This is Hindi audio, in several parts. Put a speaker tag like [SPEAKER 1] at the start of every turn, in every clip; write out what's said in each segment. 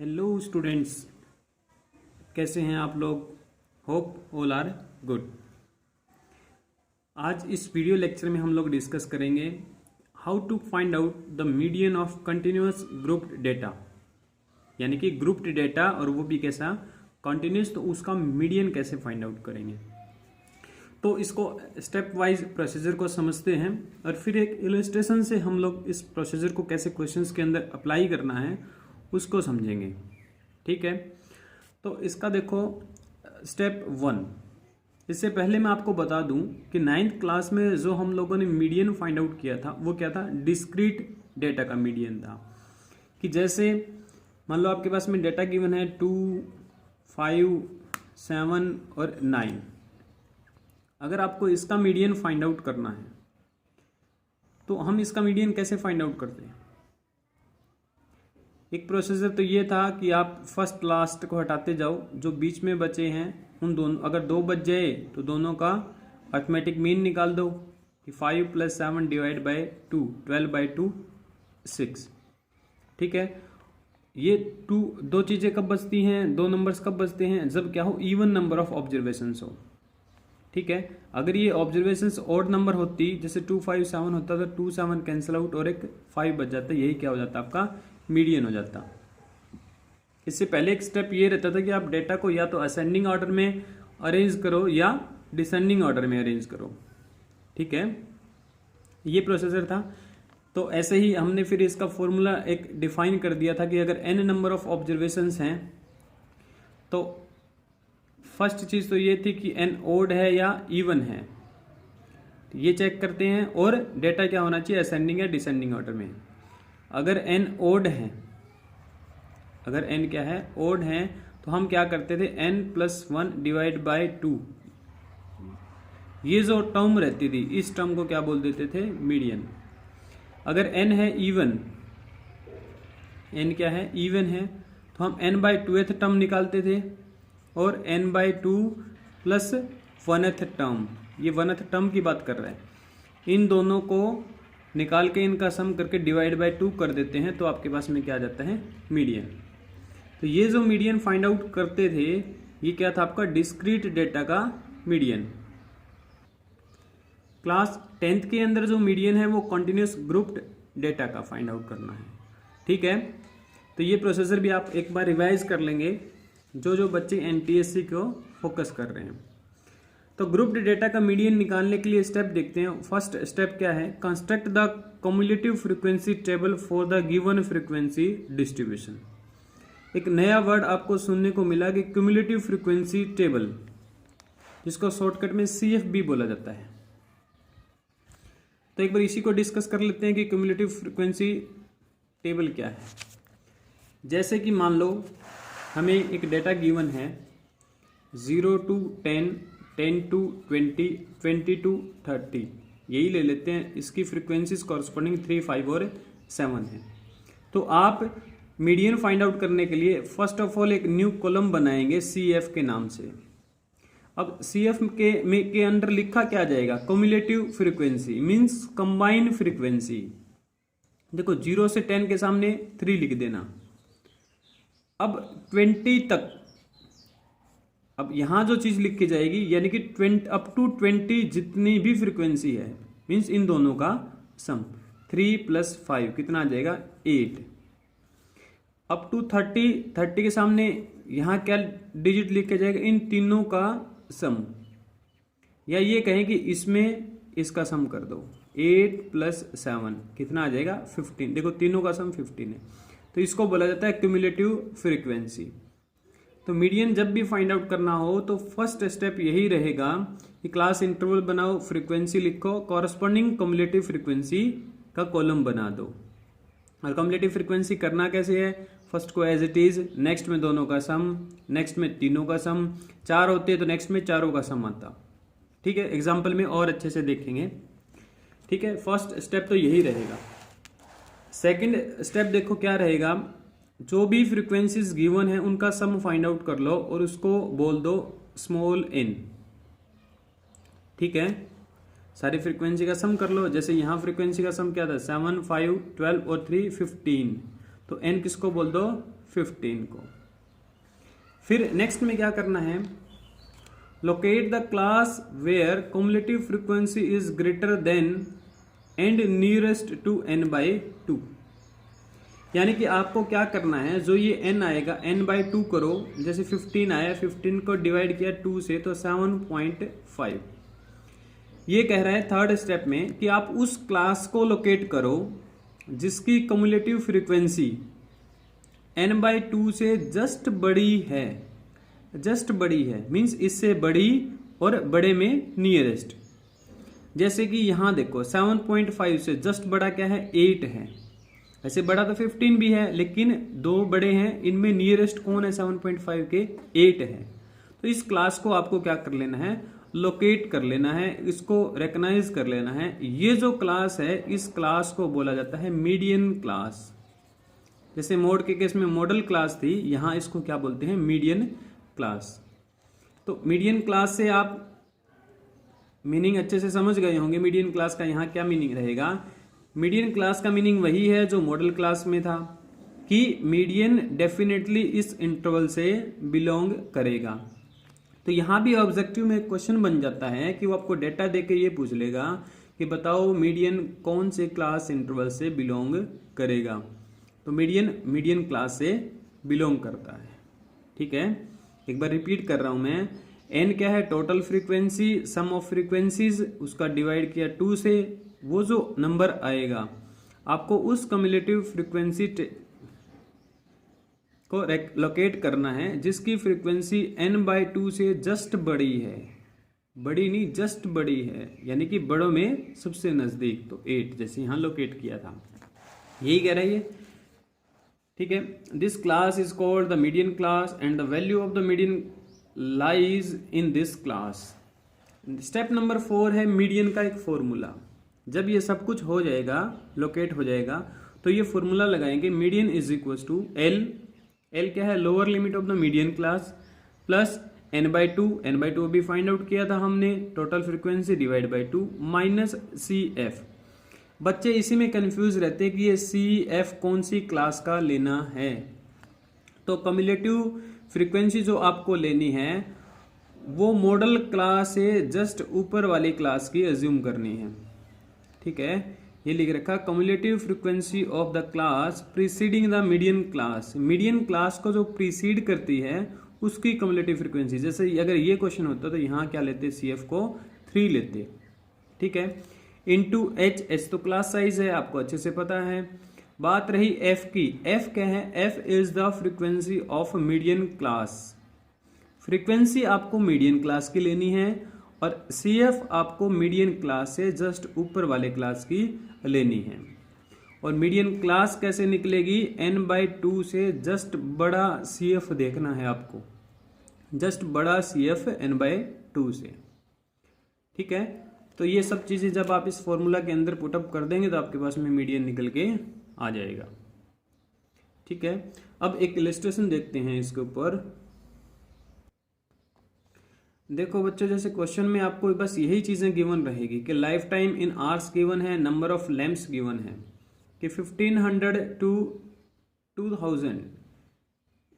[SPEAKER 1] हेलो स्टूडेंट्स, कैसे हैं आप लोग। Hope all are good. आज इस वीडियो लेक्चर में हम लोग डिस्कस करेंगे how to find out the median of continuous grouped data, यानी कि ग्रुप्ड डेटा और वो भी कैसा कंटिन्यूअस, तो उसका मीडियन कैसे फाइंड आउट करेंगे। तो इसको स्टेप वाइज प्रोसीजर को समझते हैं और फिर एक इलस्ट्रेशन से हम लोग इस प्रोसीजर को कैसे क्वेश्चंस के अंदर अप्लाई करना है उसको समझेंगे। ठीक है, तो इसका देखो स्टेप 1। इससे पहले मैं आपको बता दूं कि 9th क्लास में जो हम लोगों ने मीडियन फाइंड आउट किया था वो क्या था, डिस्क्रीट डेटा का मीडियन था। कि जैसे मान लो आपके पास में डेटा गिवन है 2, 5, 7 और 9। अगर आपको इसका मीडियन फाइंड आउट करना है तो हम इसका मीडियन कैसे फाइंड आउट करते हैं। एक प्रोसीजर तो ये था कि आप फर्स्ट लास्ट को हटाते जाओ, जो बीच में बचे हैं उन दोनों, अगर 2 बच जाए तो दोनों का अर्थमेटिक मीन निकाल दो कि 5 + 7 डिवाइड बाय 2, 12/2 6। ठीक है, ये दो चीजें कब बचती हैं, दो नंबर्स कब बचते हैं, जब क्या हो, इवन नंबर ऑफ ऑब्जर्वेशंस हो। ठीक है, अगर ये ऑब्जर्वेशंस ऑड नंबर होती, जैसे 2, 5, 7 होता तो 2, 7 कैंसिल आउट और एक 5 बच जाता, यही क्या हो जाता आपका मीडियन हो जाता। इससे पहले एक स्टेप ये रहता था कि आप डेटा को या तो असेंडिंग ऑर्डर में अरेंज करो या डिसेंडिंग ऑर्डर में अरेंज करो। ठीक है, ये प्रोसीजर था। तो ऐसे ही हमने फिर इसका फॉर्मूला एक डिफाइन कर दिया था कि अगर n नंबर ऑफ ऑब्जर्वेशंस हैं तो फर्स्ट चीज तो ये थी कि n ओड है या इवन है, ये चेक करते हैं। और डेटा क्या होना चाहिए, असेंडिंग या डिसेंडिंग ऑर्डर में। अगर n ओड है, अगर n क्या है, ओड है, तो हम क्या करते थे, n + 1 डिवाइड बाय 2। ये जो टर्म रहती थी इस टर्म को क्या बोल देते थे, मीडियन। अगर n है इवन, n क्या है, इवन है, तो हम n/2th टर्म निकालते थे और n/2 + 1th टर्म, ये 1th टर्म की बात कर रहा है, इन दोनों को निकाल के इनका सम करके डिवाइड बाय 2 कर देते हैं, तो आपके पास में क्या आ जाता है, मीडियन। तो ये जो मीडियन फाइंड आउट करते थे ये क्या था आपका, डिस्क्रीट डेटा का मीडियन। क्लास 10th के अंदर जो मीडियन है वो कंटिन्यूअस ग्रुप्ड डेटा का फाइंड आउट करना है। ठीक है, तो ये प्रोसेसर भी आप एक बार रिवाइज कर लेंगे जो बच्चे एनटीएससी को फोकस कर रहे हैं। तो ग्रुप्ड डेटा का मीडियन निकालने के लिए स्टेप देखते हैं। फर्स्ट स्टेप क्या है, construct the cumulative frequency table for the given frequency distribution. एक नया वर्ड आपको सुनने को मिला कि क्युमुलेटिव फ्रीक्वेंसी टेबल, जिसको शॉर्टकट में CFB बोला जाता है। तो एक बार इसी को डिस्कस कर लेते हैं कि क्युमुलेटिव फ्रीक्वेंसी टेबल क्या है। जैसे कि मान लो हमें एक डेटा गिवन है 0 to 10, 10 to 20, 20 to 30, यही ले लेते हैं। इसकी फ्रीक्वेंसीज कॉरस्पॉन्डिंग 3, 5 और 7 है। तो आप मीडियन फाइंड आउट करने के लिए फर्स्ट ऑफ ऑल एक न्यू कॉलम बनाएंगे CF के नाम से। अब CF के अंदर लिखा क्या जाएगा, cumulative frequency means combined frequency. देखो 0 से 10 के सामने 3 लिख देना। अब 20 तक, अब यहां जो चीज लिख के जाएगी यानी कि 20 अप टू 20 जितनी भी फ्रीक्वेंसी है मींस इन दोनों का सम, 3 + 5 कितना आ जाएगा, 8। अप टू 30 के सामने यहां क्या डिजिट लिख के जाएगा, इन तीनों का सम, या ये कहें कि इसमें इसका सम कर दो, 8 + 7 कितना आ जाएगा, 15। देखो तीनों का सम 15 है, तो इसको बोला जाता है क्युमुलेटिव फ्रीक्वेंसी। तो मीडियन जब भी फाइंड आउट करना हो तो फर्स्ट स्टेप यही रहेगा कि क्लास इंटरवल बनाओ, फ्रीक्वेंसी लिखो, कॉरस्पॉन्डिंग क्युमुलेटिव फ्रीक्वेंसी का कॉलम बना दो। और क्युमुलेटिव फ्रीक्वेंसी करना कैसे है, फर्स्ट को एज इट इज, नेक्स्ट में दोनों का सम, नेक्स्ट में तीनों का सम, 4 होते तो नेक्स्ट में चारों का सम आता। ठीक है, एग्जाम्पल में और अच्छे से देखेंगे। ठीक है, फर्स्ट स्टेप तो यही रहेगा। सेकेंड स्टेप देखो क्या रहेगा, जो भी फ्रीक्वेंसीज गिवन है उनका सम फाइंड आउट कर लो और उसको बोल दो स्मॉल n। ठीक है, सारी फ्रीक्वेंसी का सम कर लो। जैसे यहां फ्रीक्वेंसी का सम क्या था, 7, 5, 12 और 3, 15। तो n किसको बोल दो, 15 को। फिर नेक्स्ट में क्या करना है, locate the class where cumulative frequency is greater than and nearest to n by 2। यानी कि आपको क्या करना है, जो ये n आएगा n बाई 2 करो, जैसे 15 आया, 15 को डिवाइड किया 2 से तो 7.5। ये कह रहा है थर्ड स्टेप में कि आप उस क्लास को लोकेट करो जिसकी cumulative फ्रीक्वेंसी n बाई 2 से जस्ट बड़ी है, जस्ट बड़ी है मीन्स इससे बड़ी और बड़े में नियरेस्ट। जैसे कि यहां देखो 7.5 से जस्ट बड़ा क्या है, 8 है। ऐसे बड़ा तो 15 भी है, लेकिन दो बड़े हैं, इनमें नियरेस्ट कौन है 7.5 के, 8 है। तो इस क्लास को आपको क्या कर लेना है, लोकेट कर लेना है, इसको रिकॉग्नाइज कर लेना है। ये जो क्लास है, इस क्लास को बोला जाता है मीडियन क्लास। जैसे मोड के केस में मॉडल क्लास थी, यहां इसको क्या बोलते हैं, मीडियन क्लास। तो मीडियन क्लास से आप मीनिंग अच्छे से समझ गए होंगे। मीडियन क्लास का यहाँ क्या मीनिंग रहेगा, मीडियन क्लास का मीनिंग वही है जो मॉडल क्लास में था, कि मीडियन डेफिनेटली इस इंटरवल से बिलोंग करेगा। तो यहाँ भी ऑब्जेक्टिव में क्वेश्चन बन जाता है कि वो आपको डेटा देके ये पूछ लेगा कि बताओ मीडियन कौन से क्लास इंटरवल से बिलोंग करेगा। तो मीडियन क्लास से बिलोंग करता है। ठीक है, एक बार रिपीट कर रहा हूं मैं। n क्या है, total frequency, sum of frequencies, उसका डिवाइड किया 2 से, वो जो नंबर आएगा आपको उस कम्युलेटिव फ्रीक्वेंसी को लोकेट करना है जिसकी फ्रीक्वेंसी n बाई 2 से जस्ट बड़ी है, बड़ी नहीं जस्ट बड़ी है, यानी कि बड़ों में सबसे नजदीक, तो 8 जैसे यहां लोकेट किया था, यही कह रही है। ठीक है, this class is called the median class and the value of the median lies in this class. Step number 4 है मीडियन का एक फॉर्मूला। जब ये सब कुछ हो जाएगा, लोकेट हो जाएगा, तो ये फॉर्मूला लगाएंगे, median is equal to L क्या है, lower limit of the median class, plus n by 2 भी फाइंड आउट किया था हमने, total frequency divide by 2 minus CF। बच्चे इसी में कंफ्यूज रहते हैं कि ये CF कौन सी क्लास का लेना है। तो कम्युलेटिव फ्रीक्वेंसी जो आपको लेनी है वो मॉडल क्लास से जस्ट ऊपर वाली क्लास की एज्यूम करनी है। ठीक है, ये लिख रखा, cumulative frequency of the class preceding the median class. Median class को जो प्रीसीड करती है उसकी कम्युलेटिव फ्रीक्वेंसी। जैसे अगर ये क्वेश्चन होता तो यहाँ क्या लेते, CF को 3 लेते। ठीक है, इंटू H तो क्लास साइज है, आपको अच्छे से पता है। बात रही F की, F क्या है, F is the frequency of median class. Frequency आपको मीडियन क्लास की लेनी है और CF आपको मीडियन क्लास से जस्ट ऊपर वाले क्लास की लेनी है। और मीडियन क्लास कैसे निकलेगी, n बाई 2 से जस्ट बड़ा CF देखना है आपको, जस्ट बड़ा CF n बाई 2 से। ठीक है, तो ये सब चीजें जब आप इस फॉर्मूला के अंदर पुटअप कर देंगे तो आपके पास में मीडियन निकल के आ जाएगा। ठीक है, अब एक इलस्ट्रेशन देखते हैं इसके ऊपर। देखो बच्चों, जैसे क्वेश्चन में आपको बस यही चीजें गिवन रहेगी कि life time in hours given है, नंबर ऑफ लैंप्स गिवन है कि 1500 टू 2000,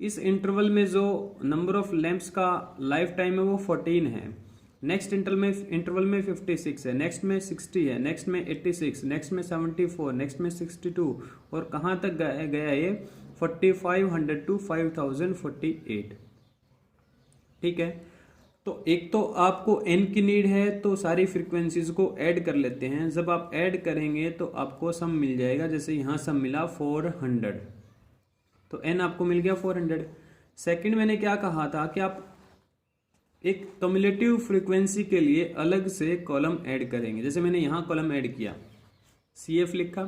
[SPEAKER 1] इस इंटरवल में जो नंबर ऑफ लैंप्स का लाइफ टाइम है वो 14 है। नेक्स्ट इंटरवल में 56 है, नेक्स्ट में 60 है, नेक्स्ट में 86, नेक्स्ट में 74, नेक्स्ट में 62, और कहाँ तक गया ये 4500 टू 5048। ठीक है, तो एक तो आपको n की नीड है, तो सारी फ्रीक्वेंसीज को ऐड कर लेते हैं। जब आप ऐड करेंगे तो आपको सम मिल जाएगा, जैसे यहाँ सम मिला 400, तो n आपको मिल गया 400। सेकंड मैंने क्या कहा था कि आप एक कम्युलेटिव फ्रीक्वेंसी के लिए अलग से कॉलम ऐड करेंगे। जैसे मैंने यहाँ कॉलम ऐड किया, CF लिखा,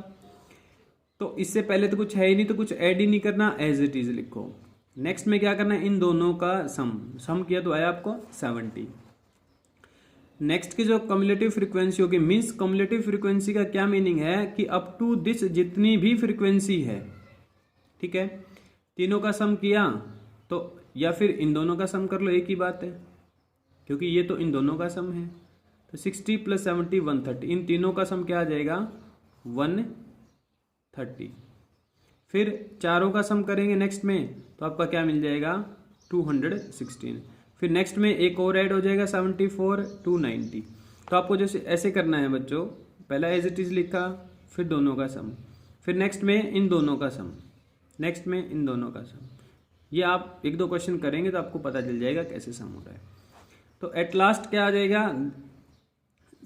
[SPEAKER 1] तो इससे पहले तो कुछ है ही नहीं, तो कुछ ऐड ही नहीं करना, एज इट इज लिखो। नेक्स्ट में क्या करना है, इन दोनों का सम किया तो आया आपको 70। नेक्स्ट की जो कम्युलेटिव फ्रीक्वेंसी होगी, मीन्स कम्युलेटिव फ्रीक्वेंसी का क्या मीनिंग है कि अप टू दिस जितनी भी फ्रीक्वेंसी है, ठीक है, तीनों का सम किया तो, या फिर इन दोनों का सम कर लो, एक ही बात है, क्योंकि ये तो इन दोनों का सम है। तो 60 + 70 130, इन तीनों का सम क्या आ जाएगा 130। फिर चारों का सम करेंगे नेक्स्ट में, तो आपका क्या मिल जाएगा 216। फिर नेक्स्ट में एक और ऐड हो जाएगा 74, 290। तो आपको जैसे ऐसे करना है बच्चों, पहला एज इट इज लिखा, फिर दोनों का सम, फिर नेक्स्ट में इन दोनों का सम, नेक्स्ट में इन दोनों का सम। ये आप एक दो क्वेश्चन करेंगे तो आपको पता चल जाएगा कैसे सम हो रहा है। तो एट लास्ट क्या आ जाएगा,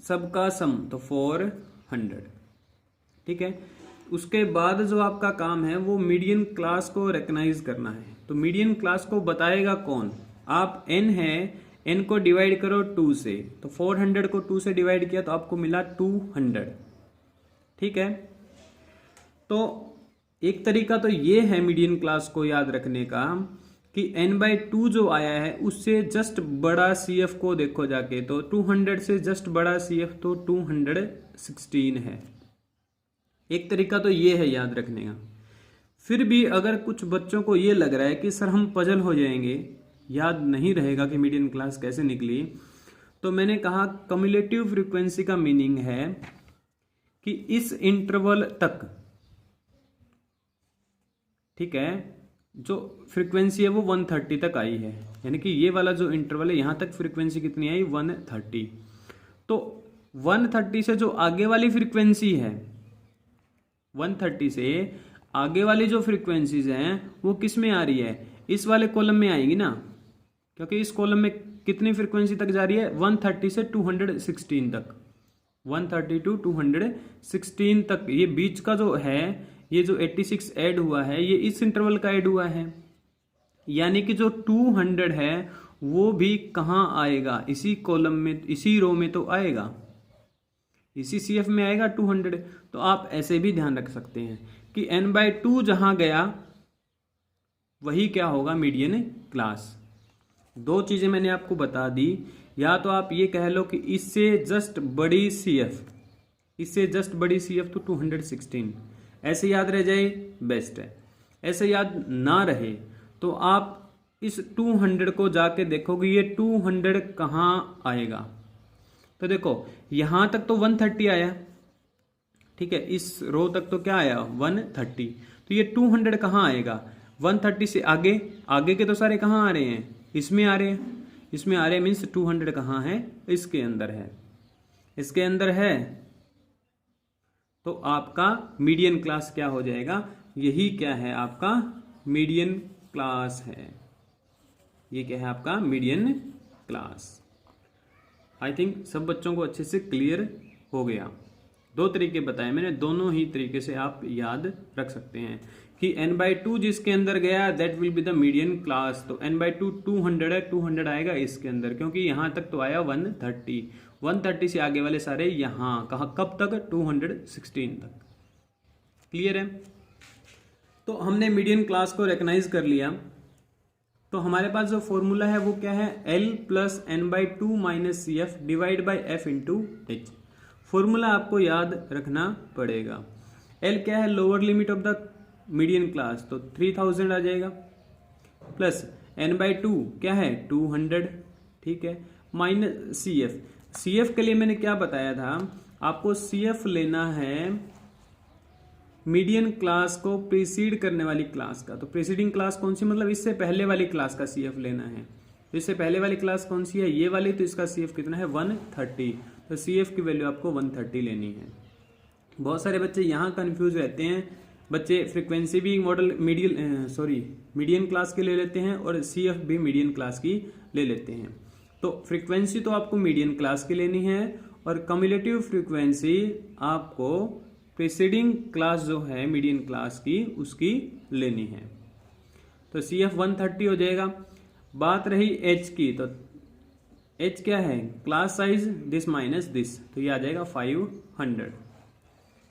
[SPEAKER 1] सबका सम, तो 400। ठीक है, उसके बाद जो आपका काम है वो मीडियन क्लास को रिकग्नाइज करना है। तो मीडियन क्लास को बताएगा कौन, आप n है, n को डिवाइड करो 2 से, तो 400 को 2 से डिवाइड किया तो आपको मिला 200। ठीक है, तो एक तरीका तो ये है मीडियन क्लास को याद रखने का कि n/2 जो आया है उससे जस्ट बड़ा CF को देखो जाके, तो 200 से जस्ट बड़ा CF तो 216 है। एक तरीका तो ये है याद रखने का। फिर भी अगर कुछ बच्चों को ये लग रहा है कि सर हम पजल हो जाएंगे, याद नहीं रहेगा कि मीडियन क्लास कैसे निकली, तो मैंने कहा कम्युलेटिव फ्रीक्वेंसी का मीनिंग है कि इस इंटरवल तक, ठीक है, जो फ्रीक्वेंसी है वो 130 तक आई है, यानी कि ये वाला जो इंटरवल है यहां तक फ्रीक्वेंसी कितनी आई 130। तो 130 से जो आगे वाली फ्रीक्वेंसी है, 130 से आगे वाली जो फ्रीक्वेंसीज हैं वो किस में आ रही है, इस वाले कॉलम में आएगी ना, क्योंकि इस कॉलम में कितनी फ्रीक्वेंसी तक जा रही है 130 से 216 तक, 130 टू 216 तक। ये बीच का जो है, ये जो 86 ऐड हुआ है ये इस इंटरवल का ऐड हुआ है, यानी कि जो 200 है वो भी कहाँ आएगा, इसी कॉलम में, इसी रो में तो आएगा, इसी CF में आएगा 200। तो आप ऐसे भी ध्यान रख सकते हैं कि n/2 जहां गया वही क्या होगा, मीडियन क्लास। दो चीजें मैंने आपको बता दी, या तो आप ये कह लो कि इससे जस्ट बड़ी CF, इससे जस्ट बड़ी CF तो 216, ऐसे याद रह जाए बेस्ट है। ऐसे याद ना रहे तो आप इस 200 को जाके देखोगे ये 200 कहाँ आएगा। तो देखो यहां तक तो 130 आया, ठीक है, इस रो तक तो क्या आया 130, तो ये 200 कहाँ आएगा, 130 से आगे, आगे के तो सारे कहाँ आ रहे हैं, इसमें आ रहे हैं, इसमें आ रहे हैं, मीन्स 200 कहाँ है, इसके अंदर है, इसके अंदर है। तो आपका मीडियन क्लास क्या हो जाएगा, यही क्या है आपका मीडियन क्लास है, ये क्या है आपका मीडियन क्लास। आई थिंक सब बच्चों को अच्छे से क्लियर हो गया। दो तरीके बताए मैंने, दोनों ही तरीके से आप याद रख सकते हैं कि n/2 जिसके अंदर गया that will be the median class. तो n/2 200 है, 200 आएगा इसके अंदर, क्योंकि यहां तक तो आया 130, 130 से आगे वाले सारे यहां कहा, कब तक 216 तक। क्लियर है। तो हमने मीडियन क्लास को रिकॉग्नाइज कर लिया। तो हमारे पास जो फॉर्मूला है वो क्या है, L plus n/2 minus CF divide by F into H। Formula आपको याद रखना पड़ेगा। L क्या है, lower limit of the median class, तो 3000 आ जाएगा, प्लस n/2 क्या है 200, ठीक है, माइनस CF। CF के लिए मैंने क्या बताया था आपको, CF लेना है मीडियन क्लास को प्रीसीड करने वाली क्लास का। तो प्रीसीडिंग क्लास कौन सी, मतलब इससे पहले वाली क्लास का CF लेना है। तो इससे पहले वाली क्लास कौन सी है, ये वाली, तो इसका CF कितना है 130, तो CF की वैल्यू आपको 130 लेनी है। बहुत सारे बच्चे यहाँ कंफ्यूज रहते हैं, बच्चे फ्रीक्वेंसी भी मॉडल मीडियन क्लास के ले लेते हैं और CF भी मीडियन क्लास की ले लेते हैं। तो फ्रीक्वेंसी तो आपको मीडियन क्लास की लेनी है और कम्युलेटिव फ्रीक्वेंसी आपको प्रीसीडिंग क्लास जो है मीडियन क्लास की उसकी लेनी है। तो CF 130 हो जाएगा। बात रही H की, तो H क्या है, class size this minus this, तो ये आ जाएगा 500।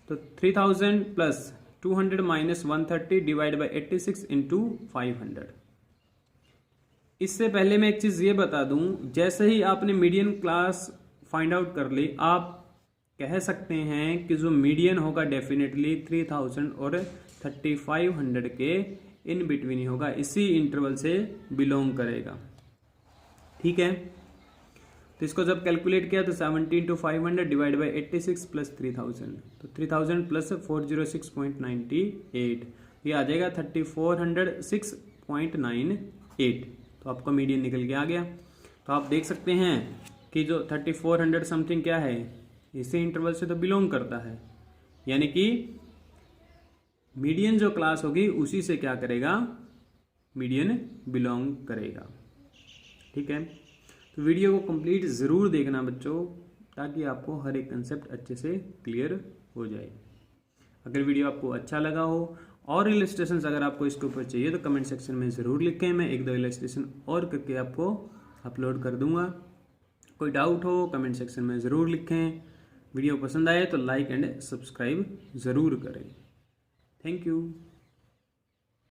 [SPEAKER 1] तो 3000 plus 200 minus 130 divide by 86 into 500। इससे पहले मैं एक चीज ये बता दूं, जैसे ही आपने मीडियन क्लास फाइंड आउट कर ली, आप कह सकते हैं कि जो मीडियन होगा डेफिनेटली 3000 और 3500 के इन बिटवीन ही होगा, इसी इंटरवल से बिलोंग करेगा। ठीक है, तो इसको जब कैलकुलेट किया तो 70 इंटू 500 डिवाइड बाई 86 प्लस 3000, तो 3000 प्लस 406.98, ये आ जाएगा 3406.98। तो आपका मीडियन निकल के आ गया। तो आप देख सकते हैं कि जो 3400 समथिंग क्या है, इसी इंटरवल से तो बिलोंग करता है, यानी कि मीडियन जो क्लास होगी उसी से क्या करेगा, मीडियन बिलोंग करेगा। ठीक है, तो वीडियो को कंप्लीट ज़रूर देखना बच्चों, ताकि आपको हर एक कंसेप्ट अच्छे से क्लियर हो जाए। अगर वीडियो आपको अच्छा लगा हो और इलस्ट्रेशंस अगर आपको इसके ऊपर चाहिए तो कमेंट सेक्शन में ज़रूर लिखें, मैं एक दो इलस्ट्रेशन और करके आपको अपलोड कर दूंगा। कोई डाउट हो कमेंट सेक्शन में ज़रूर लिखें। वीडियो पसंद आए तो लाइक एंड सब्सक्राइब ज़रूर करें। Thank you.